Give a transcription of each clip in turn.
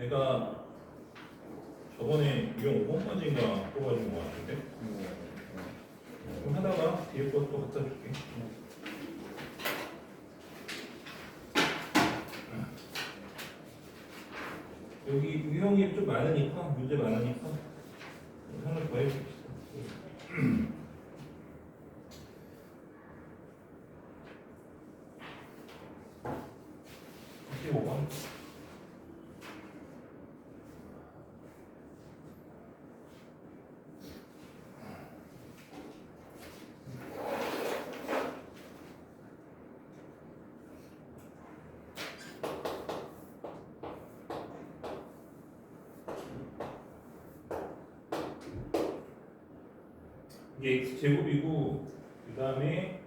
내가 저번에 유형 5번까지인가 뽑아준 거 같은데 좀 하다가 뒤에 것도 갖다 줄게. 여기 유형이 좀 많으니까 문제 많으니까 하나 더 해봅시다. 15번. 이게 x제곱이고 그 다음에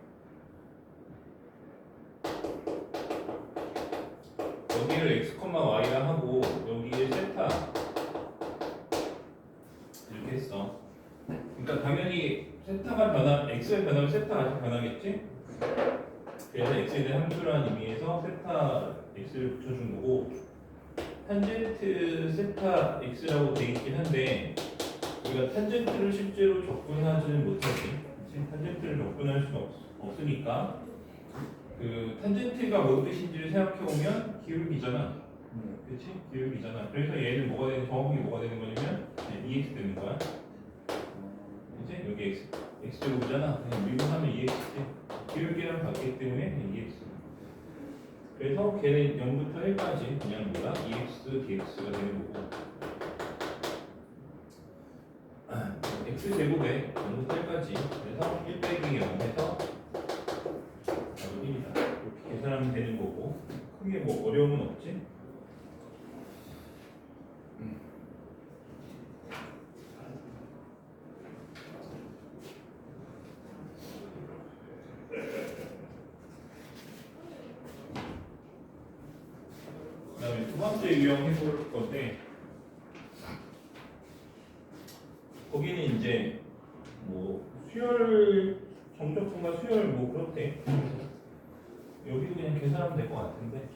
여기를 x, y라 하고 여기에 세타 이렇게 했어. 그러니까 당연히 세타가 x의 변하면 세타가 같이 변하겠지? 그래서 x에 대한 함수라는 의미에서 세타 x를 붙여준 거고 탄젠트 세타 x라고 돼 있긴 한데 우리가 탄젠트를 실제로 접근하지는 못하지. 탄젠트를 접근할 수가 없으니까 그 탄젠트가 뭔 뜻인지를 생각해 보면 기울기잖아. 그렇지? 기울기잖아. 그래서 얘는 뭐가 되는 정확히 뭐가 되는 거냐면 EX 되는 거야. 이제 여기 X 제곱이잖아. 그냥 미분하면 EX지. 기울기랑 같기 때문에 EX. 그래서 걔는 0부터 1까지 그냥 뭐다? EX, DX가 되는 거고. x제곱에 0부터 1까지 그래서 1 빼기 0 해서 바로 1이다 이렇게 계산하면 되는 거고 크게 뭐 어려움은 없지? 그 다음에 두 번째 유형 해볼 건데 거기는 이제 뭐 수열 정적분과 수열 뭐 그렇대. 여기도 그냥 계산하면 될 것 같은데.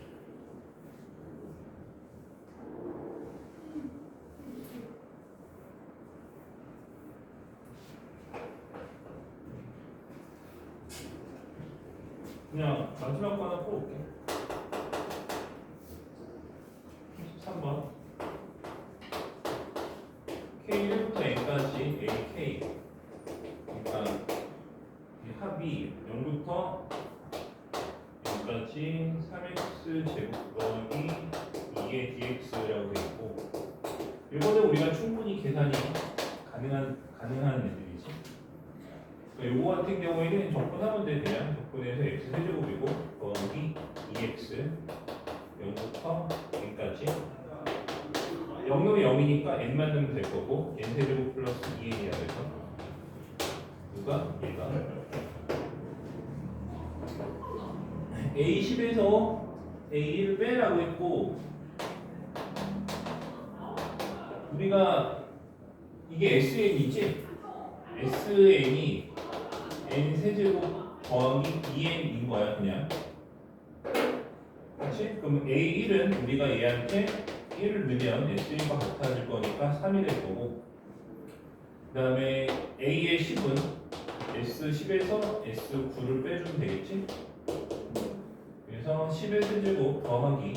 그냥 마지막 거 하나 풀어볼게. 13번. K1부터 N까지 AK. 그러니까 이 합이 0부터 0까지 3x 제곱 더하기 2의 dx라고 되어 있고 이거는 우리가 충분히 계산이 가능한 애들이지. 그러니까 요거 같은 경우에는 접근하면 돼. 그냥 접근해서 x 세제곱이고 더하기 2x 0부터 n까지 0은 0이니까 n만 넣으면 될 거고 n 세제곱 플러스 2n이야 돼서 누가? 얘가 A10에서 A1을 빼라고 했고 우리가 이게 SN이지? SN이 n 세제곱 더하기 2n인 거야 그냥. 그렇지? 그럼 A1은 우리가 얘한테 1을 넣으면 S1과 같아질 거니까 3이 될 거고 그 다음에 A의 10은 S10에서 S9를 빼주면 되겠지? 그래서 10의 세제곱 더하기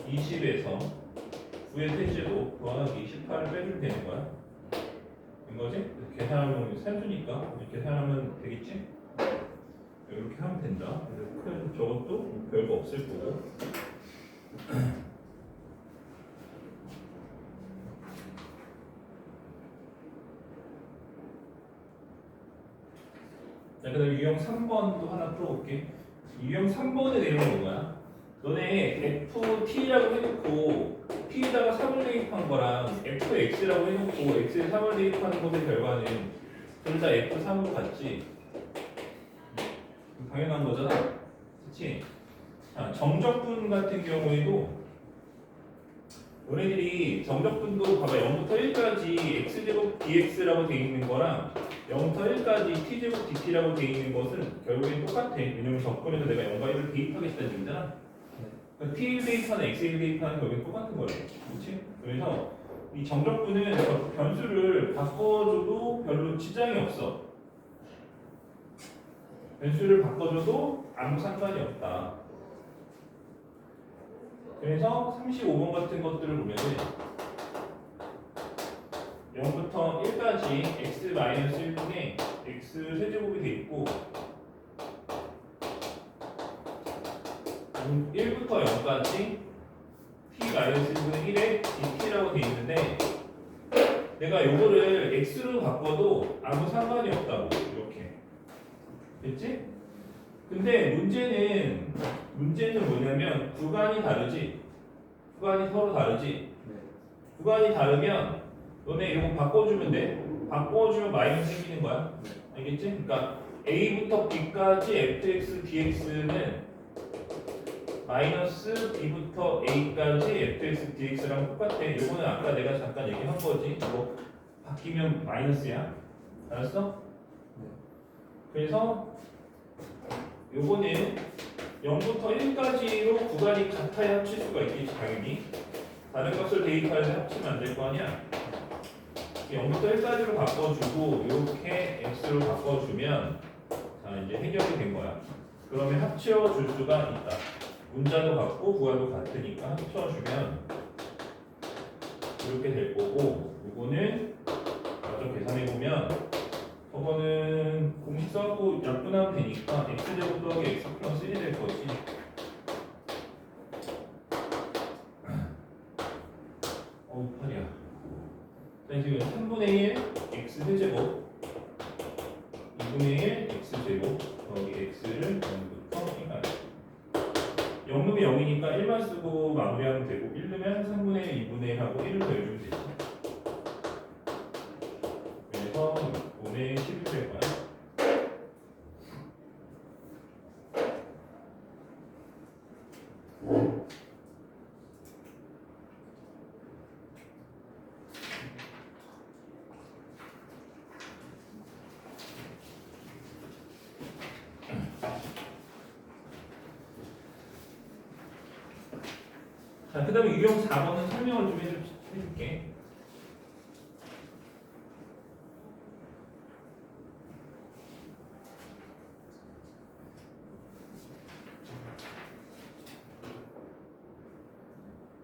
20에서 9의 세제곱 더하기 18을 빼주면 되는 거야. 된 거지? 계산하면 산수니까 계산하면 되겠지? 이렇게 하면 된다. 그래서 큰 저것도 별거 없을 거고. 자, 그 다음에 유형 3번도 하나 풀어볼게. 유형 3번의 내용은 뭐야? 너네 FT라고 해놓고 T에다가 3을 대입한 거랑 FX라고 해놓고 X에 3을 대입하는 것의 결과는 둘 다 F3으로 같지? 당연한 거잖아. 그치? 자, 정적분 같은 경우에도 너네들이 정적분도 봐봐 0부터 1까지 x제곱 dx라고 되어 있는 거랑 0부터 1까지 t제곱 dt라고 되어 있는 것은 결국엔 똑같아. 왜냐면 접근해서 내가 0과 1을 대입하겠다는 얘기잖아. 그러니까 TL 대입하는 XL 대입하는 결국엔 똑같은 거예요. 그렇지? 그래서 이 정적분은 변수를 바꿔줘도 별로 지장이 없어. 변수를 바꿔줘도 아무 상관이 없다. 그래서 35번 같은 것들을 보면은 0부터 1까지 x-1분의 x 세제곱이 돼 있고 1부터 0까지 t-1분의 1에 dt라고 돼 있는데 내가 요거를 x로 바꿔도 아무 상관이 없다고 이렇게 됐지? 근데 문제는 뭐냐면 구간이 다르지? 구간이 서로 다르지? 구간이 다르면 너네 이거 바꿔주면 돼. 바꿔주면 마이너스 생기는 거야. 알겠지? 그러니까 a부터 b까지 fx dx는 마이너스 b부터 a까지 fx dx랑 똑같아. 이거는 아까 내가 잠깐 얘기한 거지. 이거 바뀌면 마이너스야. 알았어? 그래서 요거는 0부터 1까지로 구간이 같아야 합칠 수가 있겠지 당연히. 다른 값을 대입할 때 합치면 안 될 거 아니야. 0부터 1까지로 바꿔주고 이렇게 x로 바꿔주면 자 이제 해결이 된 거야. 그러면 합쳐줄 수가 있다. 문자도 같고 구간도 같으니까 합쳐주면 이렇게 될 거고 이거는 나좀 계산해보면 저거는 공식 써갖고 약분하면 되니까 x제곱 더하기 x 플러스 1이 될 거지. 어우 팔이야. 자 지금 3분의 1 x 세제곱 2분의 1 x제곱 더하기 x를 0부터 1까지 0 넣으면 0이니까 1만 쓰고 마무리하면 되고 1 넣으면 3분의 1, 2분의 1 하고 1을 더해주면 되지. 그래서 5분의 11 될 거야. 자, 그 다음에 유형 4번은 설명을 좀 해줄게.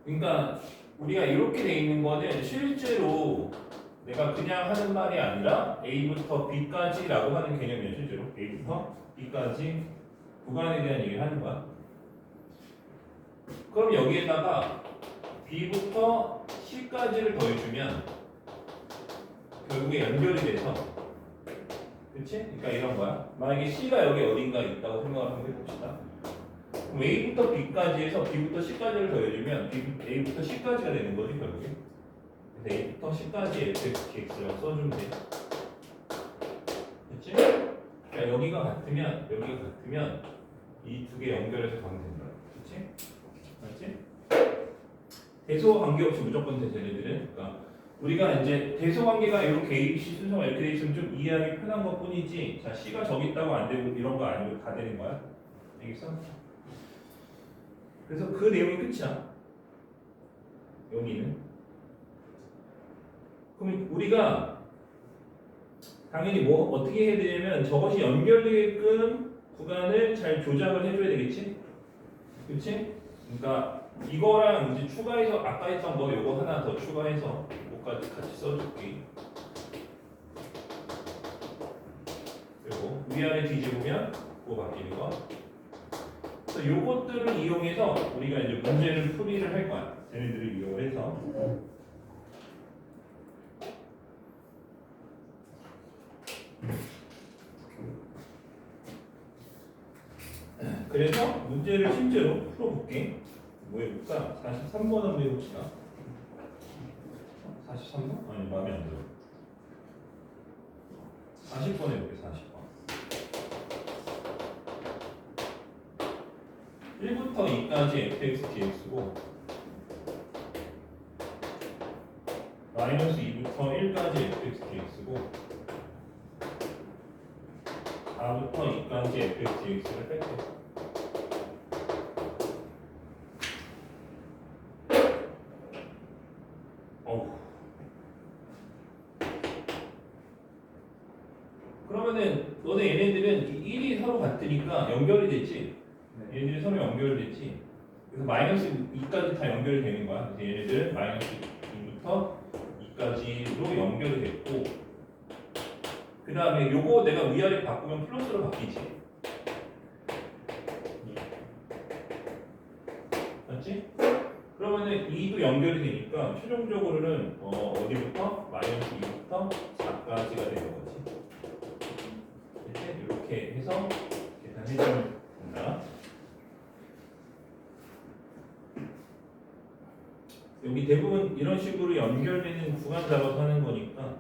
그러니까 우리가 이렇게 돼 있는 거는 실제로 내가 그냥 하는 말이 아니라 A부터 B까지라고 하는 개념이야. 실제로 A부터 B까지 구간에 대한 얘기를 하는 거야. 그럼 여기에다가 B부터 C까지를 더해주면 결국에 연결이 돼서 그치? 그러니까 이런 거야. 만약에 C가 여기 어딘가 있다고 생각을 한번 해봅시다. 그럼 A부터 B까지 해서 B부터 C까지를 더해주면 A부터 C까지가 되는 거지 결국에. 그래서 A부터 C까지 fx, dx라고 써주면 돼. 그치? 그러니까 여기가 같으면 이 두 개 연결해서 가면 된다. 그치? 맞지? 대소 관계없이 무조건 돼, 쟤네들은. 그러니까 우리가 이제 대소 관계가 이렇게 A, B, C 순서가 이렇게 돼 있으면 좀 이해하기 편한 것 뿐이지. 자, C가 저기 있다고 안 되고 이런 거 아니고 다 되는 거야. 알겠어? 그래서 그 내용이 끝이야. 여기는. 그럼 우리가 당연히 뭐 어떻게 해야 되냐면 저것이 연결되게끔 구간을 잘 조작을 해줘야 되겠지? 그렇지? 그러니까 이거랑 이제 추가해서 아까 했던 거 요거 하나 더 추가해서 요거까지 같이 써줄게. 그리고 위아래 뒤집으면 그거 바뀌는 거. 그래서 요것들을 이용해서 우리가 이제 문제를 풀이를 할 거야. 쟤네들을 이용을 해서. 그래서 문제를 실제로 풀어볼게. 뭐 해볼까? 43번 한번 해봅시다. 43번? 아니 마음에 안 들어. 40번 해볼게. 40번. 1부터 2까지 fx dx고 마이너스 2부터 1까지 fx dx고 4부터 2까지 fx dx를 뺄게. 어우. 그러면은 너네 얘네들은 1이 서로 같으니까 연결이 됐지? 네. 얘네들이 서로 연결됐지? 그래서 마이너스 2까지 다 연결이 되는 거야. 그래서 얘네들은 마이너스 2부터 2까지로 연결이 됐고, 그 다음에 요거 내가 위아래 바꾸면 플러스로 바뀌지. 맞지? 그러면은 2도 연결이 되니까 최종적으로는 어디부터? 마이너스 2부터 4까지가 되는 거지. 이렇게 해서 계산해주면 된다. 여기 대부분 이런 식으로 연결되는 구간 잡아서 하는 거니까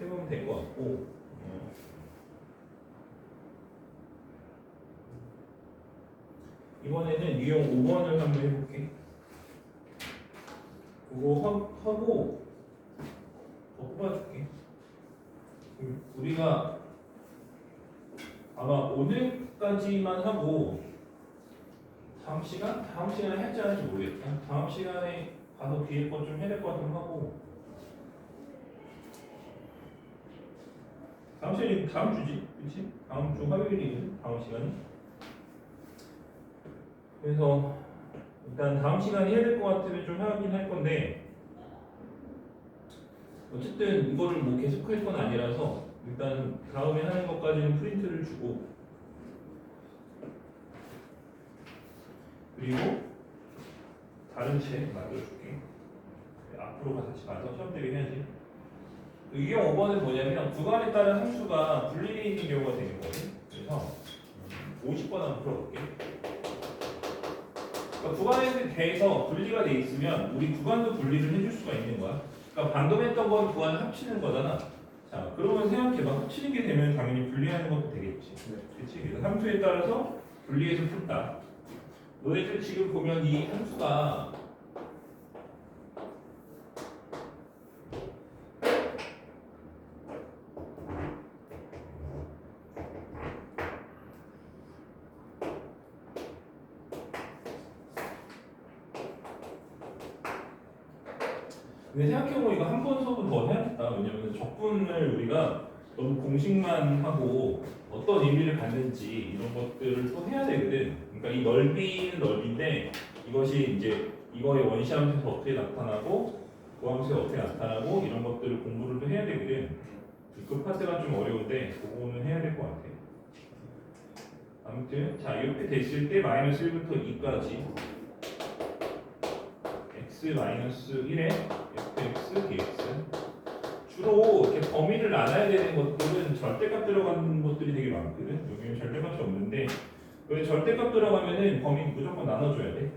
해보면 될 것 같고, 이번에는 유형 5번을 한번 해볼게. 그거 하고 더 뽑아줄게. 우리가 아마 오늘까지만 하고 다음 시간에 할지 안 할지 모르겠다. 다음 시간에 가서 뒤에 거 좀 해야 될 것 같으면 하고, 다음 시간이 다음 주지, 그렇지? 다음 주 화요일이거든, 다음 시간이. 그래서 일단 다음 시간에 해야 될 것 같으면 좀 하긴 할 건데, 어쨌든 이거를 뭐 계속 할 건 아니라서 일단 다음에 하는 것까지는 프린트를 주고, 그리고 다른 책 만들어줄게. 앞으로 같이 가서 시험 대비 해야지. 유형 5번은 뭐냐면 구간에 따른 함수가 분리되어 있는 경우가 되는 거거든. 그래서 50번 한번 풀어볼게. 그러니까 구간에 대해서 분리가 돼 있으면 우리 구간도 분리를 해줄 수가 있는 거야. 그러니까 방금 했던 건 구간을 합치는 거잖아. 자, 그러면 생각해봐. 합치는 게 되면 당연히 분리하는 것도 되겠지. 그렇지? 그래서 함수에 따라서 분리해서 푼다. 너희들 지금 보면 이 함수가 근데 생각해보면 이거 한 번 수업은 더 해야겠다. 왜냐면 적분을 우리가 너무 공식만 하고 어떤 의미를 갖는지 이런 것들을 또 해야 되거든. 그러니까 이 넓이는 넓이인데 이것이 이제 이거의 원시함수에서 어떻게 나타나고 고함수에 어떻게 나타나고 이런 것들을 공부를 또 해야 되거든. 그 파트가 좀 어려운데 그거는 해야 될 것 같아. 아무튼 자 이렇게 됐을 때 마이너스 1부터 2까지 x 마이너스 1에 fx dx 주로 이렇게 범위를 나눠야 되는 것들은 절대값 들어가는 것들이 되게 많거든. 여기는 절대값이 없는데 왜 절대값 들어가면은 범위 무조건 나눠줘야 돼.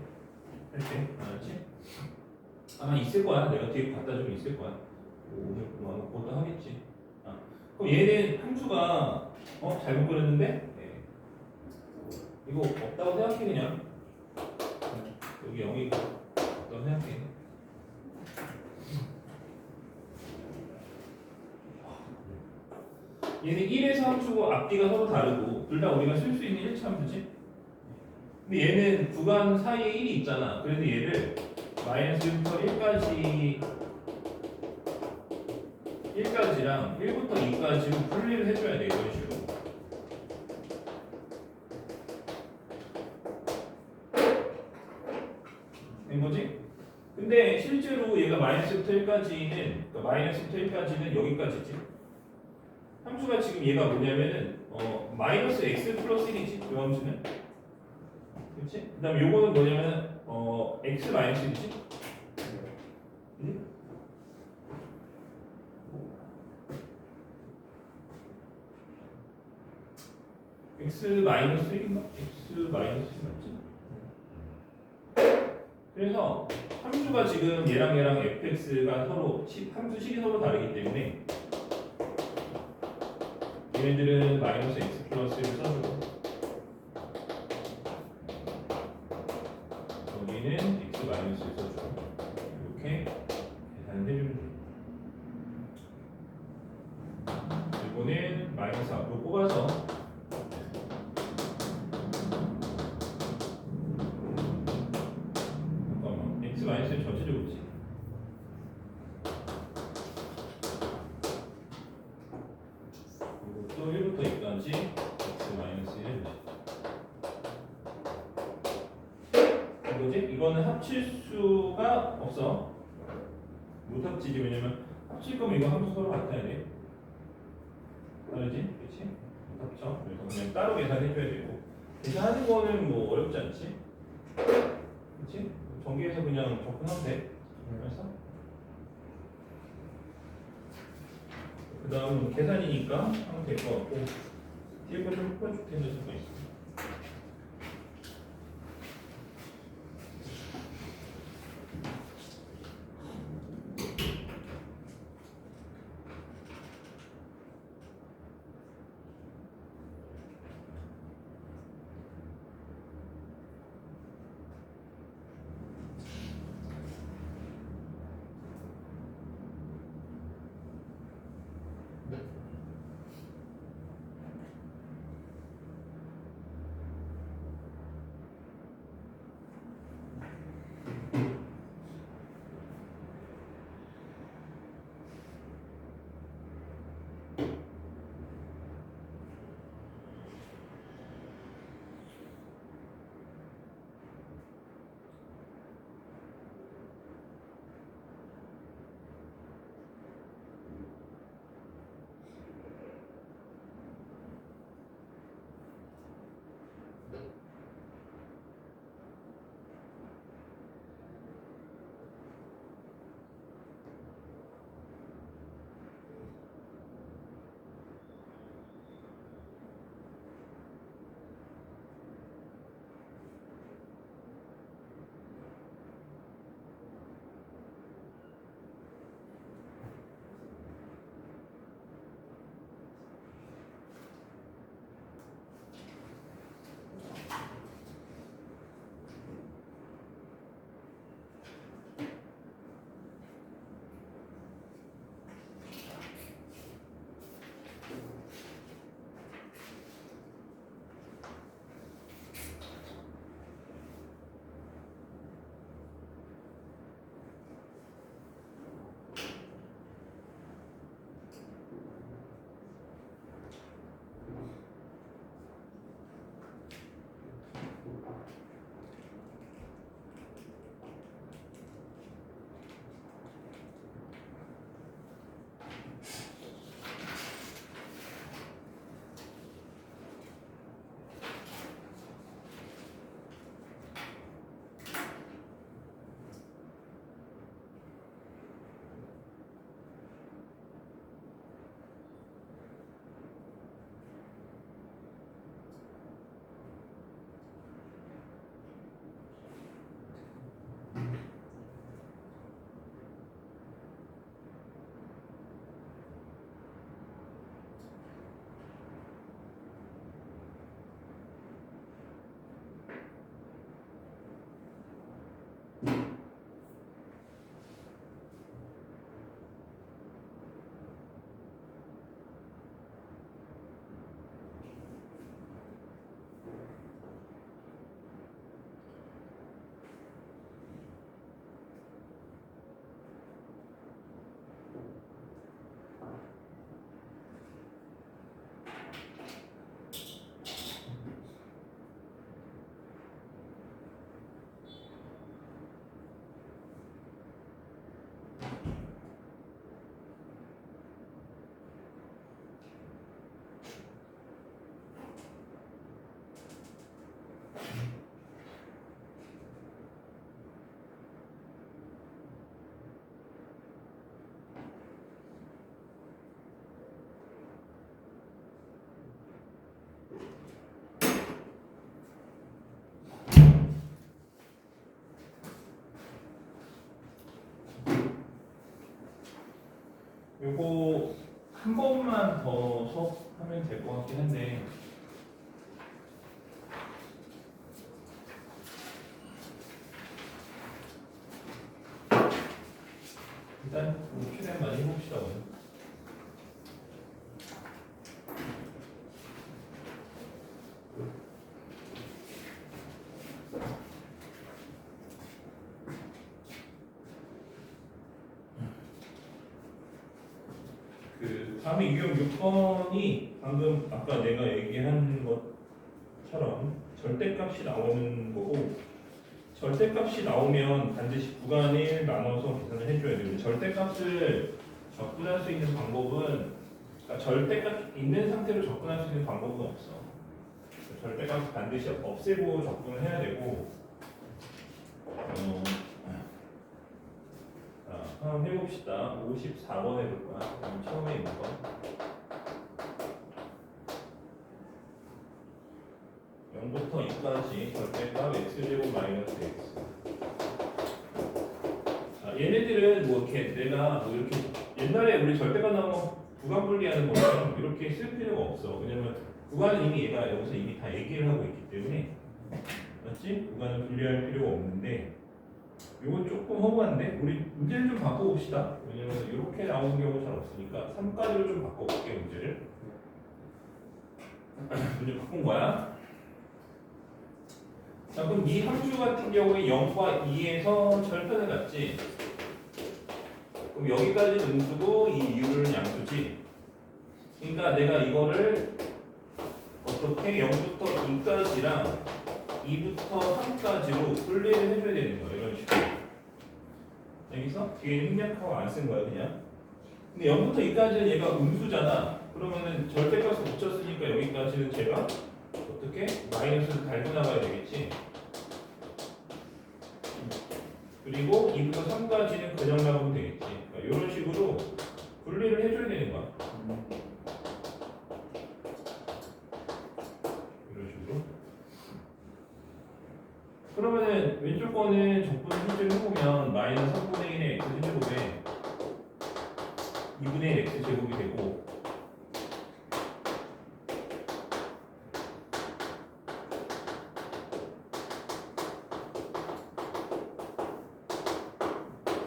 이렇게 알았지? 아마 있을 거야. 내가 뒤에 갖다 주면 있을 거야. 오늘 그것도 하겠지. 그럼 얘는 함수가 잘못 그렸는데 네. 이거 없다고 생각해 그냥. 여기 0이고 없다고 생각해. 얘는 1에서 함수고 앞뒤가 서로 다르고 둘 다 우리가 쓸 수 있는 1차 함수지. 근데 얘는 구간 사이에 1이 있잖아. 그래서 얘를 마이너스 1부터 1까지랑 1부터 2까지로 분리를 해줘야 돼. 이런 식으로. 된 거지? 근데 실제로 얘가 마이너스부터 1까지는 여기까지지. 함수가 지금 얘가 뭐냐면은 마이너스 x 플러스 1이지. 그 함수는. 그렇지? 그 다음에 요거는 뭐냐면은 x 마이너스 1이지. 응? x 마이너스 1인가? x 마이너스 1 맞지? 그래서 함수가 지금 얘랑 fx가 서로 함수식이 서로 다르기 때문에 얘네들은 마이너스 x 플러스 1을 써주고 여기는 x 마이너스 1을 써주고 이렇게 계산을 해주면 됩니다. 이거는 마이너스 앞으로 뽑아서 잠깐만 x 마이너스 1 전체적으로지 이거는 합칠 수가 없어. 못 합치지. 왜냐면 합칠 거면 이거 함수 서로 같아야 돼. 다르지? 그치? 못 합쳐. 그래서 그냥 따로 계산해줘야 되고. 계산하는 거는 뭐 어렵지 않지? 그치? 전기에서 그냥 접근하면 돼. 그래서 그 다음은 계산이니까 하면 될 것 같고 뒤에 거좀 풀어줄 텐데 잠깐 있어. 요거 한 번만 더 수업하면 될 것 같긴 한데 일단 최대한 많이 해봅시다 오늘. 그 다음에 유형 6번이 방금 아까 내가 얘기한 것처럼 절대값이 나오는 거고 절대값이 나오면 반드시 구간을 나눠서 계산을 해줘야 돼요. 절대값을 접근할 수 있는 방법은, 그러니까 절대값 있는 상태로 접근할 수 있는 방법은 없어. 절대값 반드시 없애고 접근을 해야 되고. 자, 한번 해봅시다. 54번 해볼 거야. 처음에 있는 거. 0부터 2까지 절대값 x제곱 마이너스 x. 자, 얘네들은 뭐 이렇게 내가 뭐 이렇게 옛날에 우리 절대값 나오면 구간 분리하는 것처럼 이렇게 쓸 필요가 없어. 왜냐면 구간은 이미 얘가 여기서 이미 다 얘기를 하고 있기 때문에, 맞지? 구간을 분리할 필요가 없는데, 이건 조금 허무한데 우리 문제를 좀 바꿔봅시다. 왜냐면 이렇게 나오는 경우가 잘 없으니까 3까지로 좀 바꿔볼게. 문제를 문제 바꾼 거야. 자, 그럼 이 함수 같은 경우에 0과 2에서 절편을 갖지. 그럼 여기까지는 음수고 이 이유는 양수지. 그러니까 내가 이거를 어떻게 0부터 2까지랑 2부터 3까지로 분리를 해줘야 되는 거야. 이런 식으로. 여기서 뒤에 생략하고 안 쓴 거야 그냥. 근데 0부터 2까지는 얘가 음수잖아. 그러면은 절대값을 붙였으니까 여기까지는 제가 어떻게 마이너스를 달고 나가야 되겠지. 그리고 2부터 3까지는 그냥 나가면 되겠지. 그러니까 이런 식으로 분리를 해줘야 되는 거야. 이런 식으로. 그러면은 왼쪽 거는 적분을 실제로 해보면 마이너스 3분의 1의 x 제곱에 2분의 1 x 제곱이 되고,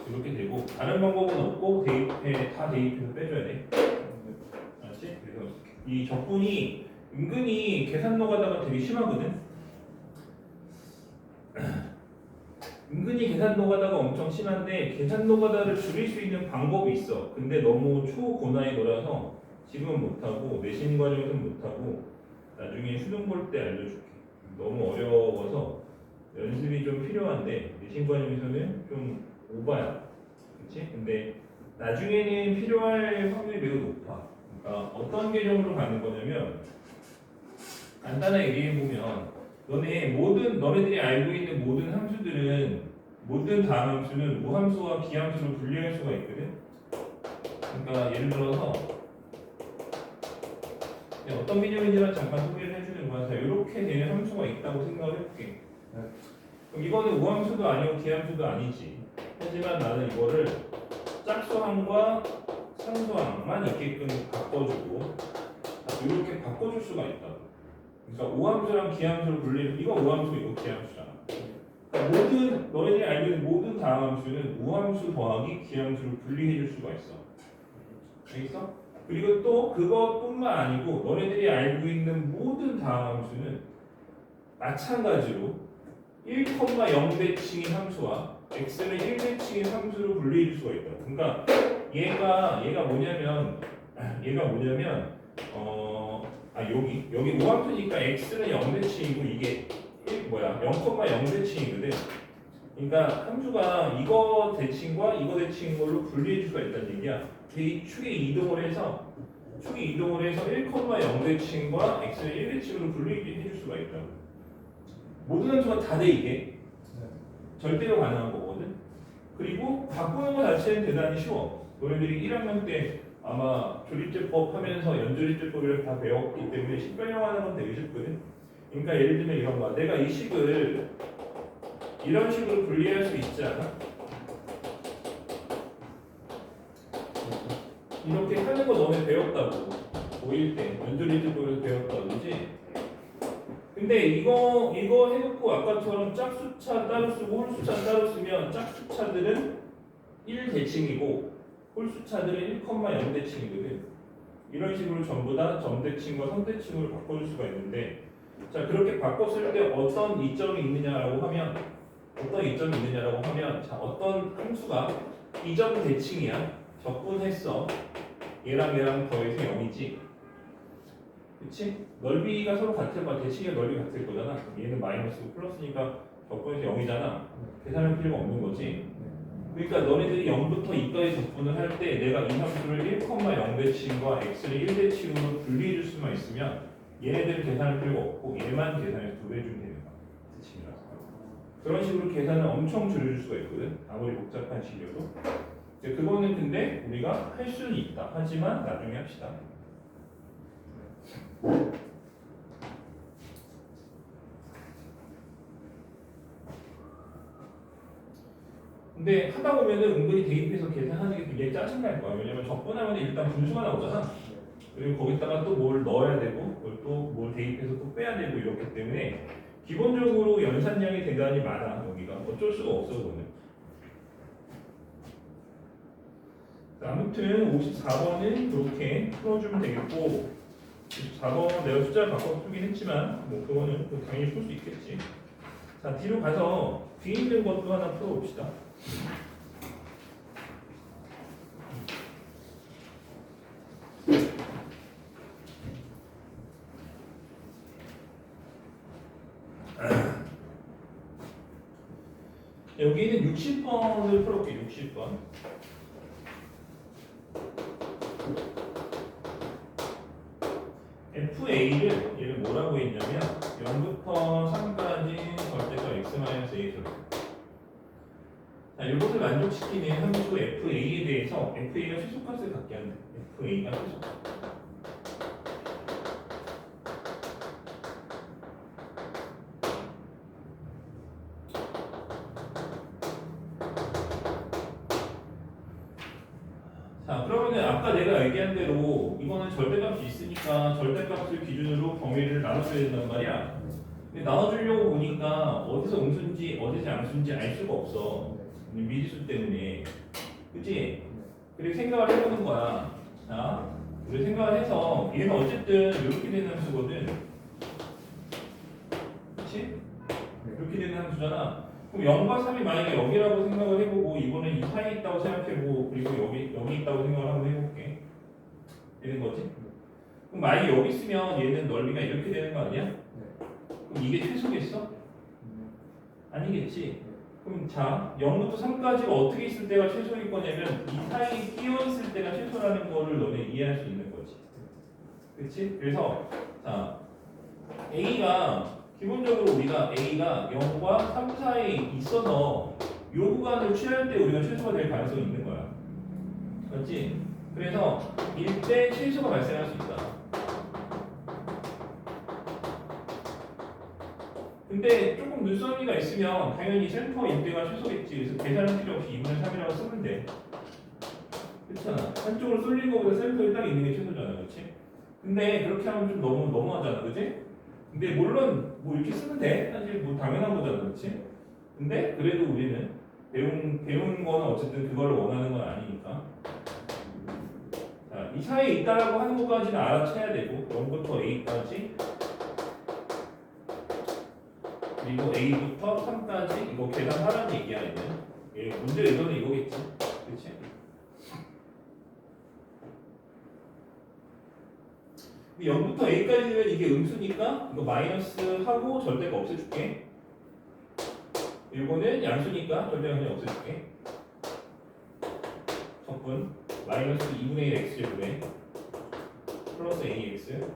이렇게 되고, 다른 방법은 없고 대입해 다 대입해서 빼줘야 돼. 알았지? 그래서 이 적분이 은근히 계산 노가다가 되게 심하거든. 은근히 계산 노가다가 엄청 심한데 계산 노가다를 줄일 수 있는 방법이 있어. 근데 너무 초고난이도라서 지금은 못하고 내신 과정에서는 못하고 나중에 수능 볼 때 알려줄게. 너무 어려워서 연습이 좀 필요한데 내신 과정에서는 좀 오바야. 그치? 근데 나중에는 필요할 확률이 매우 높아. 그러니까 어떤 개념으로 가는 거냐면 간단하게 얘기해보면 너네들이 알고 있는 모든 함수들은, 모든 다음 함수는 무함수와 기함수로 분리할 수가 있거든. 그러니까 예를 들어서 어떤 개념인지만 잠깐 소개를 해주는 거야. 자, 이렇게 되는 함수가 있다고 생각을 해볼게. 그럼 이거는 우함수도 아니고 기함수도 아니지. 하지만 나는 이거를 짝수항과 상수항만 있게끔 바꿔주고 이렇게 바꿔줄 수가 있다. 그러니까 우함수랑 기함수를 분리해서 이거 우함수 이거 기함수잖아. 그러니까 모든 너희들이 알고 있는 모든 다함수는 우함수 더하기 기함수를 분리해줄 수가 있어. 알겠어? 그리고 또 그것뿐만 아니고 너희들이 알고 있는 모든 다함수는 마찬가지로 1,0대칭인 함수와 x는 1대칭인 함수로 분리해줄 수가 있다. 그러니까 얘가 뭐냐면 여기 우함수니까 x는 0대칭이고 이게 0,0대칭이거든. 그러니까 함수가 이거 대칭과 이거 대칭인 걸로 분리해 줄 수가 있다는 얘기야. 이 축이 이동을 해서 1,0대칭과 x는 1대칭으로 분리해 줄 수가 있다. 모든 함수가 다 돼 이게. 절대로 가능한 거거든. 그리고 바꾸는 거 자체는 대단히 쉬워. 너희들이 1학년 때 아마 조립제법 하면서 연조립제법을 다 배웠기 때문에 식 변형하는 건 되게 쉽거든. 그러니까 예를 들면 이런 거야. 내가 이 식을 이런 식으로 분리할 수 있지 않아? 이렇게 하는 거 너네 배웠다고. 고1 때 연조립제법에서 배웠다고, 그지? 근데 이거 해놓고 아까처럼 짝수차 따로 쓰고 홀수차 따로 쓰면 짝수차들은 1대칭이고 홀수차들은 1,0대칭이거든. 이런 식으로 전부 다 점대칭과 선대칭으로 바꿔줄 수가 있는데, 자, 그렇게 바꿨을 때 어떤 이점이 있느냐라고 하면 자, 어떤 함수가 이 점 대칭이야. 적분했어. 얘랑 더해서 0이지. 그치? 넓이가 서로 같을 거야. 대칭의 넓이 같을 거잖아. 얘는 마이너스고 플러스니까 적분에서 0이잖아. 계산할 필요가 없는 거지. 그러니까 너네들이 0부터 2까지 적분을 할 때 내가 이 함수를 1,0대칭과 x를 1대칭으로 분리해 줄 수만 있으면 얘네들은 계산할 필요가 없고 얘만 계산해서 2배 주면 되는 거야. 대칭이라서. 그런 식으로 계산을 엄청 줄여줄 수가 있거든. 아무리 복잡한 식이어도. 그거는 근데 우리가 할 수는 있다. 하지만 나중에 합시다. 근데 하다 보면은 은근히 대입해서 계산하는 게 굉장히 짜증날 거야. 왜냐면 적분하면 일단 분수가 나오잖아. 그리고 거기다가 또 뭘 넣어야 되고, 또 뭘 대입해서 또 빼야 되고 이렇기 때문에 기본적으로 연산량이 대단히 많아. 여기가 어쩔 수가 없어 그거는. 아무튼 54번은 그렇게 풀어주면 되겠고 54번 내가 숫자를 바꿔서 풀긴 했지만 뭐 그거는 당연히 풀 수 있겠지. 자 뒤로 가서 뒤에 있는 것도 하나 풀어봅시다. 여기는 60번을 풀어볼게. 60번. FA를 얘를 뭐라고 했냐면 0부터 3까지 절대값 x-a죠. 자, 이것을 만족시키는 함수 FA에 대해서 FA가 최소값을 갖게 한다. FA가 최소값. 자, 그러면은 아까 내가 얘기한 대로 이거는 절대값이 있으니까 절대값을 기준으로 범위를 나눠줘야 된단 말이야. 근데 나눠주려고 보니까 어디서 음수인지 어디서 양수인지 알 수가 없어. 미지수 때문에. 그치? 그리고 생각을 해보는 거야. 자, 우리 생각을 해서 얘는 어쨌든 이렇게 되는 함수거든. 그치? 이렇게 되는 함수잖아. 그럼 0과 3이 만약에 여기라고 생각을 해보고 이거는 이 사이에 있다고 생각해보고 그리고 여기 있다고 생각을 한번 해볼게. 되는 거지? 그럼 만약에 여기 있으면 얘는 넓이가 이렇게 되는 거 아니야? 그럼 이게 최소겠어? 아니겠지? 그럼 자 0부터 3까지가 어떻게 있을 때가 최소일 거냐면 이 사이에 끼어 있을 때가 최소라는 거를 너네 이해할 수 있는 거지. 그렇지? 그래서 자 A가 기본적으로 우리가 A가 0과 3 사이에 있어서 이 구간을 취할 때 우리가 최소가 될 가능성이 있는 거야. 그렇지? 그래서 일대 최소가 발생할 수 있다. 근데 조금 눈썰미가 있으면 당연히 센터 일대가 최소겠지. 그래서 계산할 필요 없이 2분의 3이라고 쓰면 돼. 그렇잖아. 한쪽으로 쏠린 거보다 센터에 딱 있는 게 최소잖아. 그렇지? 근데 그렇게 하면 좀 너무하잖아. 그렇지? 근데 물론 뭐 이렇게 쓰면 돼. 사실 뭐 당연한 거잖아. 그렇지? 근데 그래도 우리는 배운 거는 어쨌든 그걸 원하는 건 아니니까. 자, 이 사이에 있다라고 하는 것까지는 알아채야 되고 0부터 A까지 그리고 A부터 3까지 이거 계산하라는 얘기야 얘는. 문제 의도는 이거겠지. 그렇지? 근데 0부터 A까지 되면 이게 음수니까 이거 마이너스 하고 절대가 없애줄게. 이거는 양수니까 절대가 그냥 없애줄게. 적분 마이너스 2분의 1 x제곱에 플러스 ax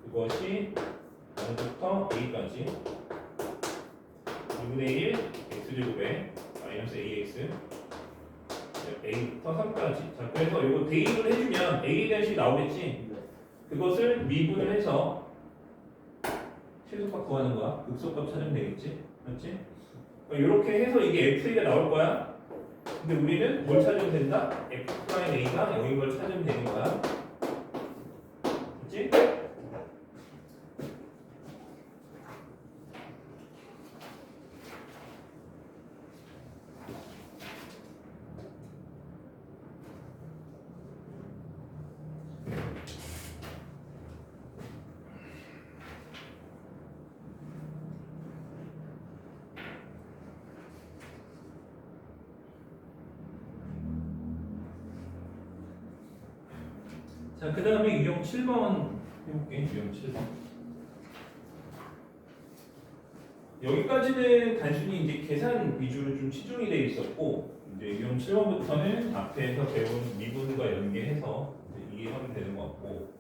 그것이 0부터 a까지 2분의 1 x제곱에 마이너스 ax a부터 3까지. 자, 그래서 이거 대입을 해주면 a 대시 나오겠지. 그것을 미분을 해서 최소값 구하는 거야. 극소값 찾으면 되겠지. 맞지? 이렇게 해서 이게 FA가 나올 거야. 근데 우리는 뭘 찾으면 된다? F'A가 0인 걸 찾으면 되는 거야. 그치? 자, 그 다음에 유형 7번 해볼게. 유형 7번. 여기까지는 단순히 이제 계산 위주로 좀 치중이 되어 있었고 이제 유형 7번부터는 앞에서 배운 미분과 연계해서 이제 이해하면 되는 것 같고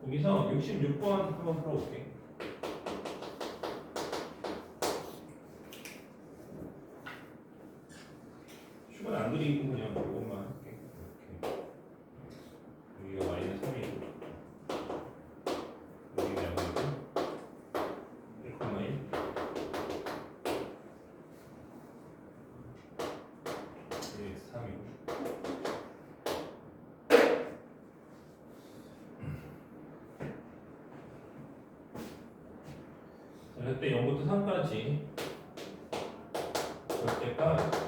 거기서 66번 한번 풀어볼게. 슈가는 안 그리고 그냥 이것만 할게. 이렇게. 여기가 마이너스 3이고 여기가 양이고 1,1 여기 3이고 자, 그때 0부터 3까지 절대값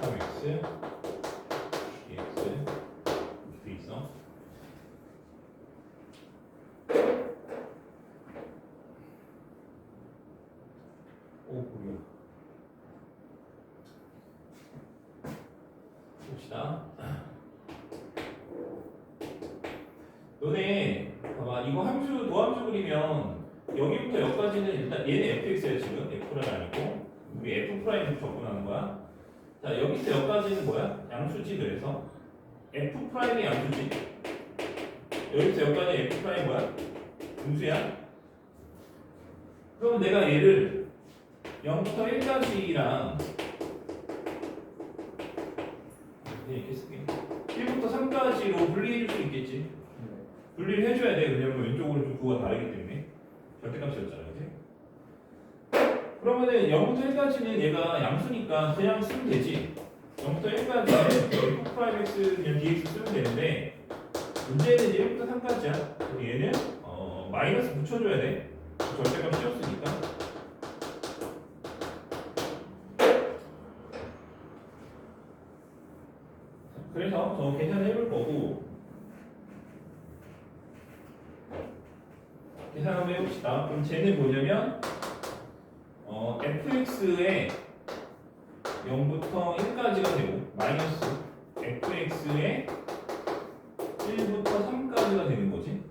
3x dx 이렇게 있어. 오, 뭐야? 봅시다. 너네 봐봐, 이거 함수 도함수 그리면 여기부터 여기까지는 일단 얘는 fx야 지금 f'는 아니고 우리 f 프라임으로 접근하는 거야. 자 여기서 여기까지는 뭐야? 양수지. 그래서 f 프라임이 양수지. 여기서 여기까지 f 프라임 뭐야? 분수야. 그럼 내가 얘를 0부터 1까지랑 이렇게 쓸게. 1부터 3까지로 분리해 줄 수 있겠지. 분리를 해줘야 돼. 왜냐면 왼쪽으로 좀 구가 다르기 때문에. 절대값이었잖아, 그지? 그러면은 0부터 1까지는 얘가 양수니까 그냥 쓰면 되지. 0부터 1까지는 f 프라임 x 그냥 dx 쓰면 되는데 문제는 이제 1부터 3까지야. 그럼 얘는 마이너스 붙여줘야 돼. 절대값 씌웠으니까. 그래서 저 계산을 해볼 거고 계산 한번 해봅시다. 그럼 쟤는 뭐냐면 fx에 0부터 1까지가 되고 마이너스 fx에 1부터 3까지가 되는 거지.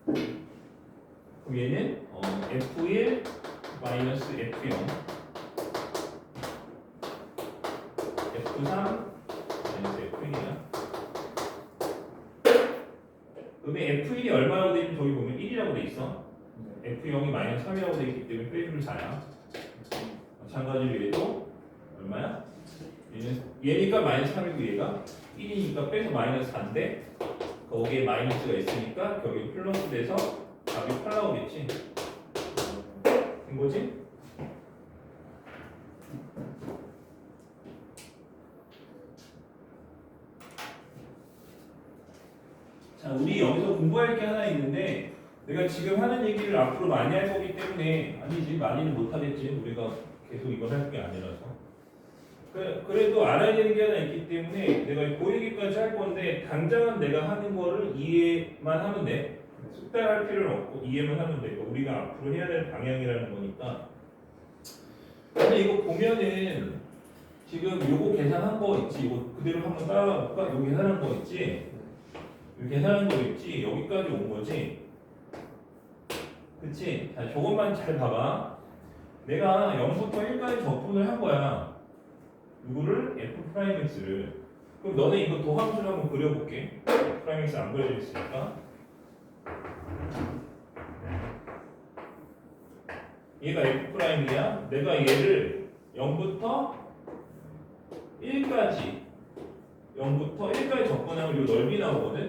그럼 얘는 f1 마이너스 f0 f3 마이너스 f1이야. 그러면 f1이 얼마라고 되면 저기 보면 1이라고 돼 있어. f0이 마이너스 3이라고 돼 있기 때문에 빼주면 4야. 마찬가지로 얘도 얼마야? 얘니까 마이너스 3이고 얘가 1이니까 빼서 마이너스 4인데 거기에 마이너스가 있으니까 거기 플러스 돼서 답이 8 나오겠지. 된 거지? 자, 우리 여기서 공부할 게 하나 있는데 내가 지금 하는 얘기를 앞으로 많이 할 거기 때문에 아니지 많이는 못 하겠지. 우리가 계속 이걸 할 게 아니라서. 그래도 알아야 되는 게 하나 있기 때문에 내가 그 얘기까지 할 건데 당장은 내가 하는 거를 이해만 하면 돼. 숙달할 필요는 없고 이해만 하면 돼. 그러니까 우리가 앞으로 해야 될 방향이라는 거니까. 근데 이거 보면은 지금 요거 계산한 거 있지. 이거 그대로 한번 따라볼까? 요거 계산한 거 있지. 요 계산한 거 있지. 여기까지 온 거지. 그치? 자, 저것만 잘 봐봐. 내가 0부터 1까지 적분을 한 거야. 이거를 f'x를. 그럼 너네 이거 도함수를 한번 그려볼게. f'x 안 그려져 있으니까. 얘가 f'이야. 내가 얘를 0부터 1까지 0부터 1까지 접근하면 이 넓이 나오거든?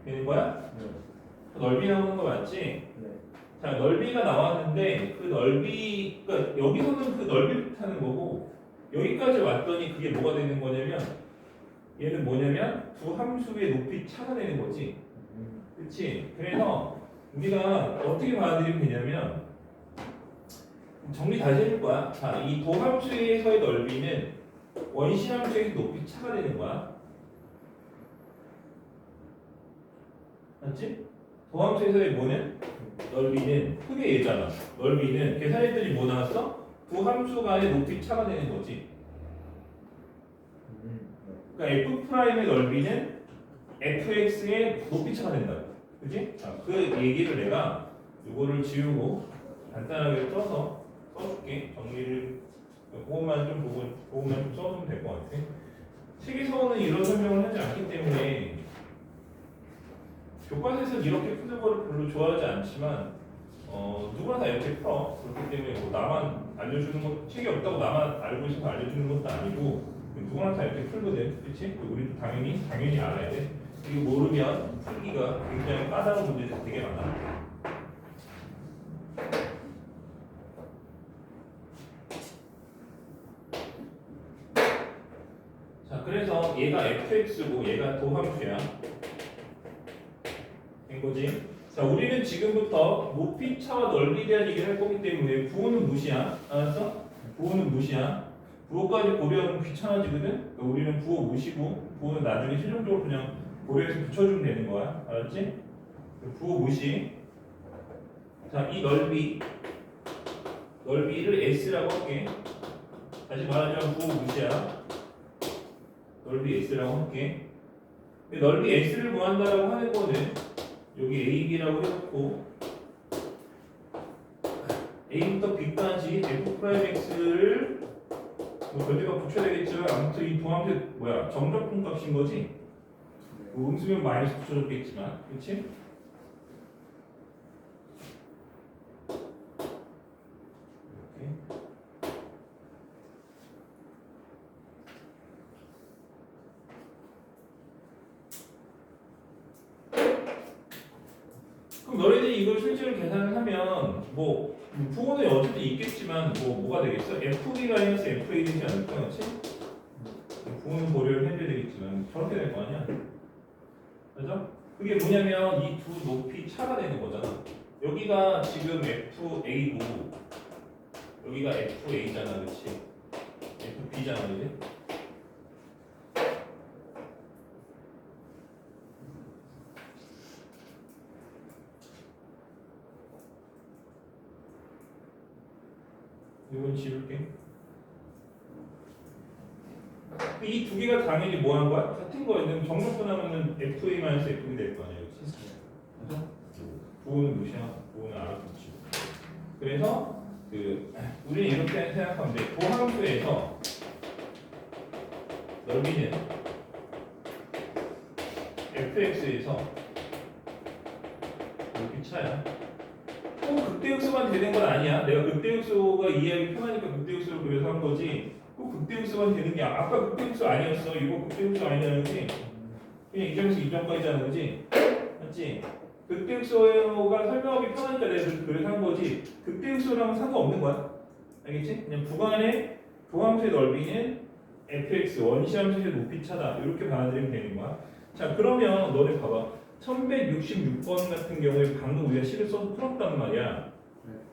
되는 거야? 네. 넓이 나오는 거 맞지? 네. 자, 넓이가 나왔는데 그 넓이, 그러니까 여기서는 그 넓이를 타는 거고 여기까지 왔더니 그게 뭐가 되는 거냐면 얘는 뭐냐면 두 함수의 높이 차가 되는 거지. 그치? 그래서 우리가 어떻게 받아들이면 되냐면 정리 다시 해줄 거야. 자, 이 도함수에서의 넓이는 원시함수에서 높이 차가 되는 거야. 맞지? 도함수에서의 뭐는? 넓이는 크게 얘잖아. 넓이는 계산했더니 뭐 나왔어? 두 함수 간의 높이 차가 되는 거지. 그러니까 f 프라임의 넓이는 fx의 높이차가 된다고. 그지? 자, 그 얘기를 내가 이거를 지우고 간단하게 써줄게. 정리를 그것만 좀 보고 그것만 좀 써주면 될 것 같아. 책에서는 이런 설명을 하지 않기 때문에 교과서에서는 이렇게 푸는 거를 별로 좋아하지 않지만 누구나 다 이렇게 풀어. 그렇기 때문에 뭐 나만 알려주는 것, 책이 없다고 나만 알고 있어서 알려주는 것도 아니고 누구나 다 이렇게 풀거든. 그치? 우리도 당연히 알아야 돼. 이거 모르면 풀기가 굉장히 까다로운 문제들이 되게 많아. 자, 그래서 얘가 fx고 얘가 도함수야. 된 거지? 자, 우리는 지금부터 높이, 차와 넓이에 대한 얘기를 할 거기 때문에 부호는 무시야. 알았어? 부호는 무시야. 부호까지 고려하면 귀찮아지거든? 그러니까 우리는 부호 무시고 부호는 나중에 최종적으로 그냥 고려해서 붙여주면 되는 거야. 알았지? 부호 무시. 자, 이 넓이를 S라고 할게. 다시 말하자면 부호 무시야. 넓이 S라고 할게. 넓이 S를 구한다라고 하는 거는 여기 A, B라고 해놓고 A부터 B까지 F'X를 뭐 별개가 붙여야 되겠지만 아무튼 이 도함수 뭐야 정적분 값인 거지? 뭐 음수면 마이너스 붙여줬겠지만 그치? 이렇게 그럼 너희들이 이걸 실제로 계산을 하면 뭐 부호는 어차피 있겠지만 뭐가 되겠어? FB-FA 되지 않을까? 그렇지? 부호는 고려를 해줘야 되겠지만 저렇게 될 거 아니야? 맞아? 그게 뭐냐면 이 두 높이 차가 되는 거잖아. 여기가 지금 FA고 여기가 FA잖아, 그렇지? FB잖아, 그지? 이건 지울게. 이 두 개가 당연히 뭐 한 거야? 같은 거였는데 정적분 하면은 FA-FB 될 거 아니야, 그렇지? 맞아? 부호는 무시야. 부호는 알아서 붙이고. 그래서 우리는 이렇게 생각하면 돼. 도함수에서 넓이는 fx에서 넓이 차야. 꼭 극대역수만 되는 건 아니야. 내가 극대역수가 이해하기 편하니까 극대역수를 그려서 한 거지. 꼭 극대역수만 되는 게 아까 극대역수 아니었어. 이거 극대역수 아니라는 게 그냥 이 점에서 이 점까지라는 거지. 맞지? 극대역수가 설명하기 편하니까 내가 그래서 한 거지. 극대역수랑은 상관없는 거야. 알겠지? 그냥 구간의 도함수의 넓이는 fx 원시함수의 높이차다. 이렇게 받아들이면 되는 거야. 자, 그러면 너네 봐봐. 1166번 같은 경우에 방금 우리가 식을 써서 풀었단 말이야.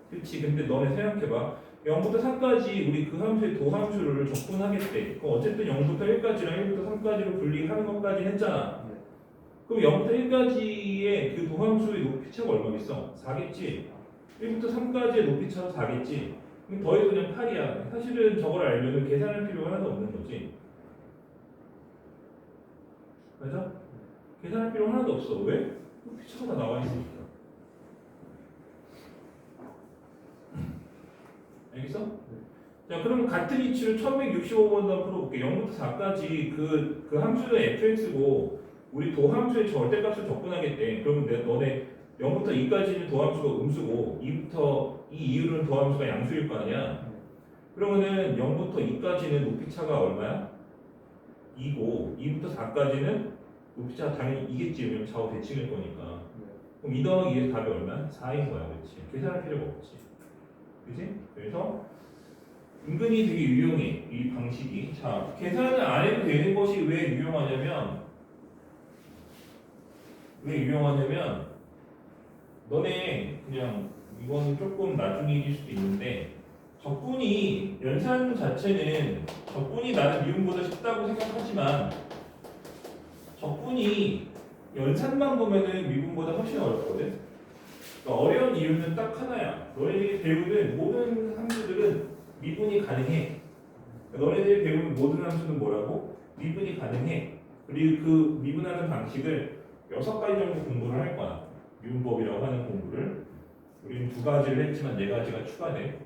그렇지? 근데 너네 생각해봐. 0부터 3까지 우리 그 함수의 도함수를 적분하겠대. 그럼 어쨌든 0부터 1까지랑 1부터 3까지로 분리하는 것까지 했잖아. 그럼 0부터 1까지의 그 도함수의 높이차가 얼마겠어? 4겠지? 1부터 3까지의 높이차가 4겠지? 그럼 더해서 그냥 8이야. 사실은 저걸 알면 계산할 필요가 하나도 없는 거지. 맞아? 계산할 필요 하나도 없어. 왜? 높이차가 다 나와 있으니까. 알겠어? 자, 그럼 같은 이치를 1165번 더 풀어볼게. 0부터 4까지 그 함수는 fx고 우리 도함수의 절대값을 적분하겠대. 그러면 너네 0부터 2까지는 도함수가 음수고 2부터 이 이후로는 도함수가 양수일 거 아니야. 그러면은 0부터 2까지는 높이차가 얼마야? 2고 2부터 4까지는 높이차가 당연히 이겠지. 왜냐면 좌우 대칭일 거니까. 그럼 2 더하기 2에서 답이 얼마야? 4인 거야. 그렇지? 계산할 필요가 없지. 그치? 그래서 은근히 되게 유용해. 이 방식이. 자, 계산을 안 해도 되는 것이 왜 유용하냐면 너네 그냥 이거는 조금 나중에 얘기일 수도 있는데 적분이 연산 자체는 적분이 나는 미분보다 쉽다고 생각하지만 적분이 연산만 보면은 미분보다 훨씬 어렵거든. 그러니까 어려운 이유는 딱 하나야. 너희들이 배우는 모든 함수들은 미분이 가능해. 그러니까 너희들이 배우는 모든 함수는 뭐라고? 미분이 가능해. 그리고 그 미분하는 방식을 6가지 정도 공부를 할 거야. 미분법이라고 하는 공부를. 우리는 2가지를 했지만 4가지가 추가돼.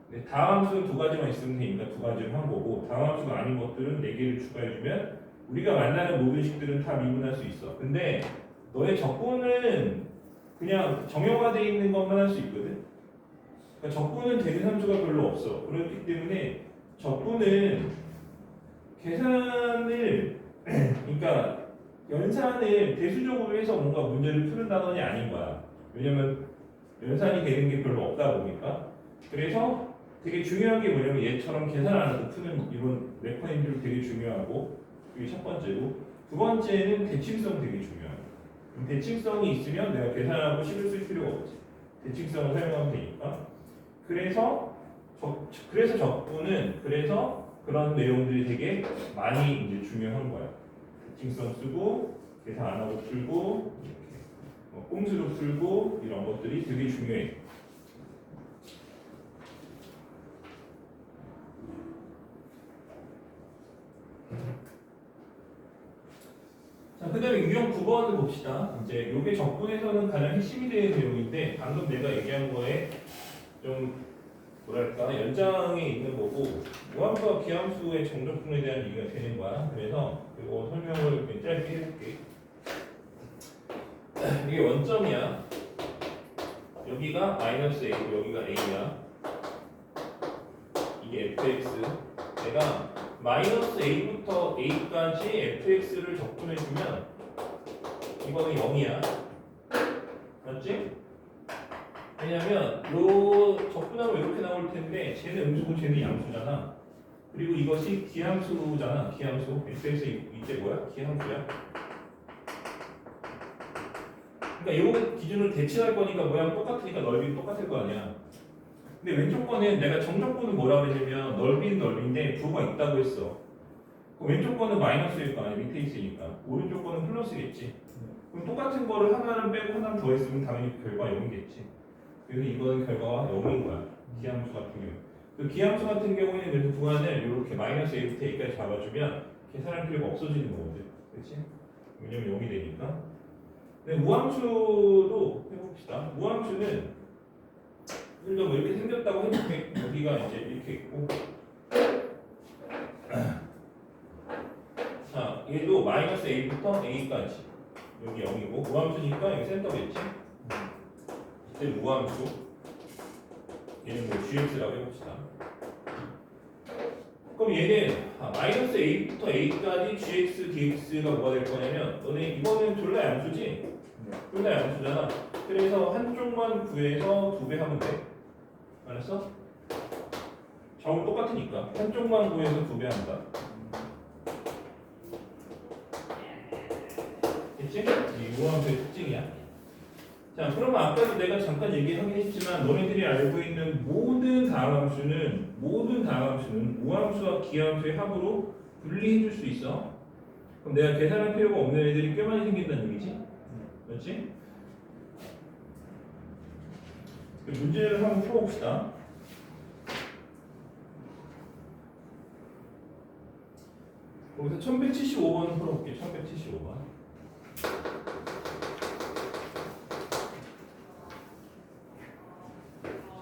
근데 다함수는 2가지만 있으면 되니까 2가지를 한 거고, 다함수가 아닌 것들은 4개를 추가해주면 우리가 만나는 모든 식들은 다 미분할 수 있어. 근데 너의 적분은 그냥 정형화되어 있는 것만 할 수 있거든. 그러니까 적분은 되는 함수가 별로 없어. 그렇기 때문에 적분은 계산을 그러니까 연산을 대수적으로 해서 뭔가 문제를 푸는다더니 아닌 거야. 왜냐면 연산이 되는 게 별로 없다 보니까. 그래서 되게 중요한 게 뭐냐면 얘처럼 계산 안 하고 푸는 이런 메커니즘이 되게 중요하고, 그게 첫 번째고, 두 번째는 대칭성 되게 중요해요. 대칭성이 있으면 내가 계산하고 식을 쓸 필요가 없지. 대칭성을 사용하면 되니까. 그래서 적분은 그런 내용들이 되게 많이 이제 중요한 거야. 대칭성 쓰고 계산 안 하고 풀고 이렇게 꼼수로 풀고 이런 것들이 되게 중요해. 자, 그 다음에 유형 9번을 봅시다. 이제 이게 적분에서는 가장 핵심이 되는 내용인데, 방금 내가 얘기한 거에 좀 뭐랄까 연장에 있는 거고, 무함수와 기함수의 정적분에 대한 얘기가 되는 거야. 그래서 이거 설명을 그냥 짧게 해볼게. 이게 원점이야. 여기가 마이너스 A고 여기가 A야. 이게 fx. 내가 마이너스 A부터 A까지 fx를 적분해주면 이거는 0이야. 맞지? 왜냐면 요 적분하면 이렇게 나올 텐데 쟤는 음수고 쟤는 양수잖아. 그리고 이것이 기함수잖아. 기함수. fx 이때 뭐야? 기함수야. 그러니까 요 기준을 대칭할 거니까 모양 똑같으니까 넓이는 똑같을 거 아니야. 근데 왼쪽 거는 내가 정적분은 뭐라 그랬냐면 넓이는 넓이인데 부호가 있다고 했어. 그럼 왼쪽 거는 마이너스일 거 아니야. 밑에 있으니까. 오른쪽 거는 플러스겠지. 그럼 똑같은 거를 하나는 빼고 하나는 더했으면 당연히 결과가 0이겠지. 그래서 이거는 결과가 0인 거야. 기함수 같은 경우. 그 기함수 같은 경우에는 그래서 구간을 이렇게 마이너스 A부터 A까지 잡아주면 계산할 필요가 없어지는 거거든. 그렇지? 왜냐면 0이 되니까. 근데 무함수도 해봅시다. 무함수는 예를 들어 뭐 이렇게 생겼다고 해볼게. 여기가 이제 이렇게 있고, 자 얘도 마이너스 A부터 A까지 여기 0이고, 무함수니까 여기 센터겠지? 이때 무함수, 얘는 뭐 GX라고 해봅시다. 그럼 얘는 마이너스 A부터 A까지 GX, DX가 뭐가 될 거냐면, 너네 이거는 둘 다 양수지? 둘 다 양수잖아. 그래서 한쪽만 구해서 2배 하면 돼. 알았어? 적은 똑같으니까 한쪽만 구해서 2배 한다. 됐지? 이 무함수의 특징이야. 자, 그러면 아까도 내가 잠깐 얘기하긴 했지만 너네들이 알고 있는 모든 다함수는 우함수와 기함수의 합으로 분리해 줄 수 있어. 그럼 내가 계산할 필요가 없는 애들이 꽤 많이 생긴다는 얘기지? 그렇지? 문제를 한번 풀어봅시다. 여기서 1175번 풀어볼게요. 1175번.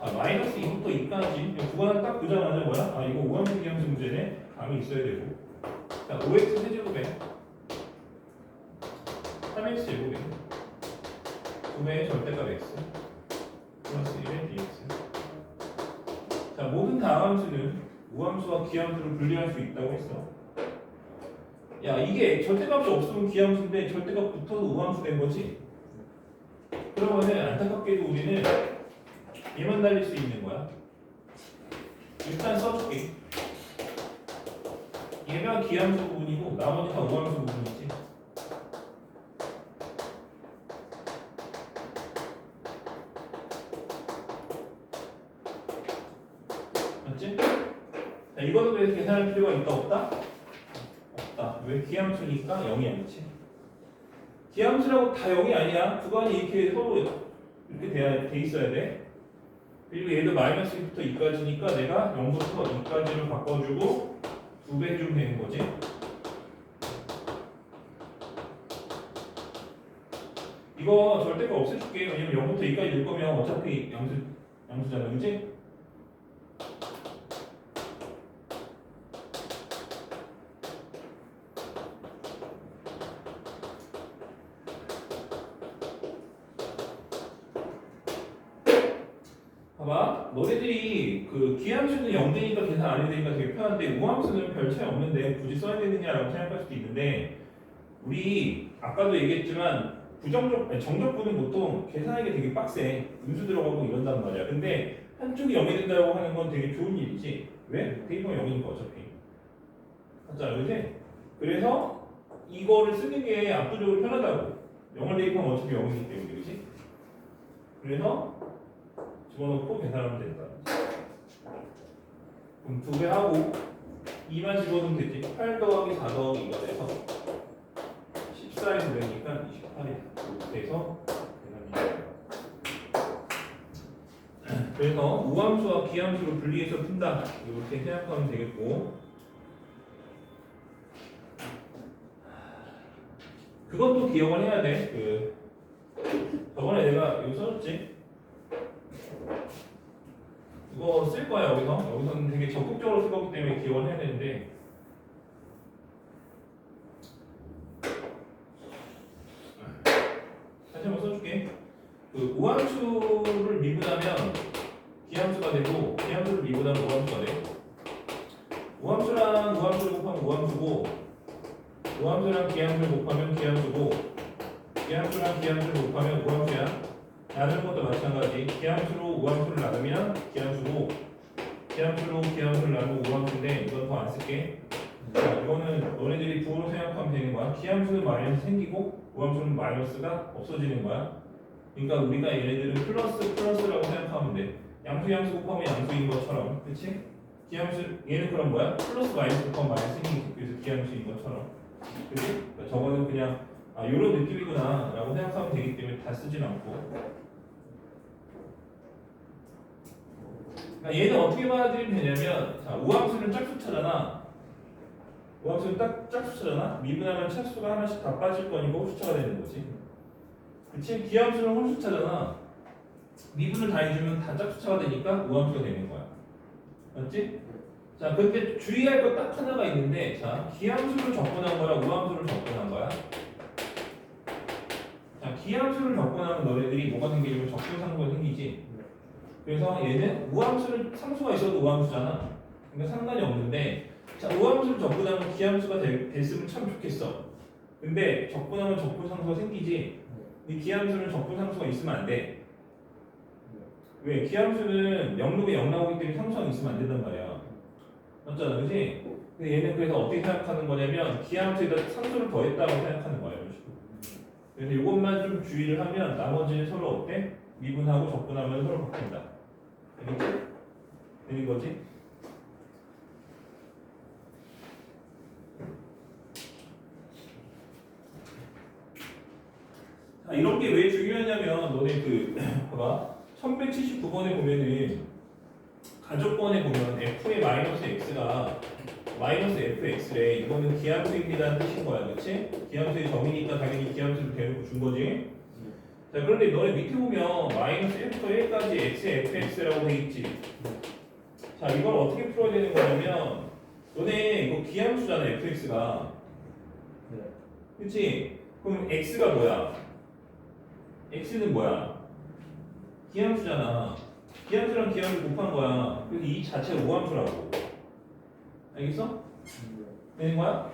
자, 마이너스 2부터 2까지 구간을 딱 보자마자 뭐야? 아, 이거 우함수 기함수 문제네. 감이 있어야 되고. 자, 5x 세제곱에 3x 제곱에 9배의 절대값 x 플러스 1의 dx. 자, 모든 다함수는 우함수와 기함수를 분리할 수 있다고 했어. 야, 이게 절대값이 없으면 기함수인데 절대값 붙어서 우함수 된 거지. 그러면은 안타깝게도 우리는 얘만 날릴 수 있는 거야. 일단 써줄게. 얘가 기함수 부분이고 나머지 다 우함수 부분이지. 맞지? 자, 이거는 왜 계산할 필요가 있다 없다? 없다. 왜? 기함수니까 0이 아니지. 기함수라고 다 0이 아니야. 구간이 이렇게 서로 이렇게 돼 있어야 돼. 그리고 얘도 마이너스 1부터 2까지니까 내가 0부터 2까지로 바꿔주고 2배 해주면 되는 거지. 이거 절대값 없애줄게. 왜냐면 0부터 2까지 넣을 거면 어차피 양수잖아, 그치? 봐봐, 너네들이 그 기함수는 0되니까 계산 안 해도 되니까 되게 편한데 우함수는 별 차이 없는데 굳이 써야 되느냐라고 생각할 수도 있는데 우리 아까도 얘기했지만 정적분은 보통 계산하기 되게 빡세. 음수 들어가고 이런단 말이야. 근데 한쪽이 0이 된다고 하는 건 되게 좋은 일이지. 왜? 대입하면 0이니까 어차피. 맞잖아, 그지? 그래서 이거를 쓰는 게 압도적으로 편하다고. 0을 대입하면 어차피 0이기 때문에, 그지? 그래서 집어넣고 계산하면 된다. 그럼 2배 하고 2만 집어넣으면 되지. 8 더하기 4 더하기 2가 돼서 14에서 되니까 28이 돼서 계산이 그래서 우함수와 기함수로 분리해서 푼다. 이렇게 생각하면 되겠고 그것도 기억을 해야 돼. 저번에 내가 이거 써줬지? 이거 쓸 거야 여기서는 되게 적극적으로 쓸 거기 때문에 기억을 해야 되는데 다시 한번 써줄게. 그 우함수를 미분하면 기함수가 되고 기함수를 미분하면 우함수가 돼. 우함수랑 우함수를 곱하면 우함수고 우함수랑 기함수를 곱하면 기함수고 기함수랑 기함수를 곱하면 우함수야. 나누는 것도 마찬가지. 기함수로 우함수를 나누면 기함수고 기함수로 기함수를 나누면 우함수인데 이건 더 안 쓸게. 자, 이거는 너네들이 부호로 생각하면 되는 거야. 기함수는 마이너스 생기고 우함수는 마이너스가 없어지는 거야. 그러니까 우리가 얘네들은 플러스라고 생각하면 돼. 양수 곱하면 양수인 것처럼, 그렇지? 기함수 얘는 그럼 뭐야? 플러스 마이너스 곱하면 마이너스인 그래서 기함수인 것처럼, 그렇지? 그러니까 저거는 그냥 이런 느낌이구나라고 생각하면 되기 때문에 다 쓰진 않고. 그러니까 얘는 어떻게 받아들이면 되냐면, 자, 우함수는 짝수차잖아. 우함수는 짝수차잖아. 미분하면 차수가 하나씩 다 빠질 거니까 홀수차가 되는 거지. 그치? 기함수는 홀수차잖아. 미분을 다 해주면 다 짝수차가 되니까 우함수가 되는 거야. 맞지? 자, 근데 주의할 거 딱 하나가 있는데, 자, 기함수를 접근한 거랑 우함수를 접근한 거야. 자, 기함수를 접근하면 너네들이 뭐가 생기냐면 적분상수가 생기지. 그래서 얘는 우함수를 상수가 있어도 우함수잖아. 그러니까 상관이 없는데, 자, 우함수를 접근하면 기함수가 됐으면 참 좋겠어. 근데 접근하면 적분상수가 생기지. 이 기함수는 적분상수가 있으면 안 돼. 왜? 기함수는 0룩에 0 나오기 때문에 상수가 있으면 안 된단 말이야. 맞잖아, 그지? 근데 얘는 그래서 어떻게 생각하는 거냐면 기함수에다 상수를 더했다고 생각하는 거야, 이런 식으로. 그래서 이것만 좀 주의를 하면 나머지는 서로 어때? 미분하고 적분하면 서로 바뀐다. 알겠지? 되는 거지? 자, 이런 게 왜 중요하냐면 너네 봐봐 1179번에 보면은 가족번에 보면 f의 마이너스 x가 마이너스 fx래. 이거는 기함수입니다는 뜻인 거야, 그렇지? 기함수의 점이니까 당연히 기함수를 대놓고 준 거지. 자, 그런데 너네 밑에 보면 마이너스 f부터 1까지 x의 fx라고 돼 있지. 자, 이걸 어떻게 풀어야 되는 거냐면 너네 이거 기함수잖아, fx가. 그렇지? 그럼 x가 뭐야? x는 뭐야? 기함수잖아. 기함수랑 기함수 곱한 거야. 그래서 이 자체가 우함수라고. 알겠어? 되는 거야?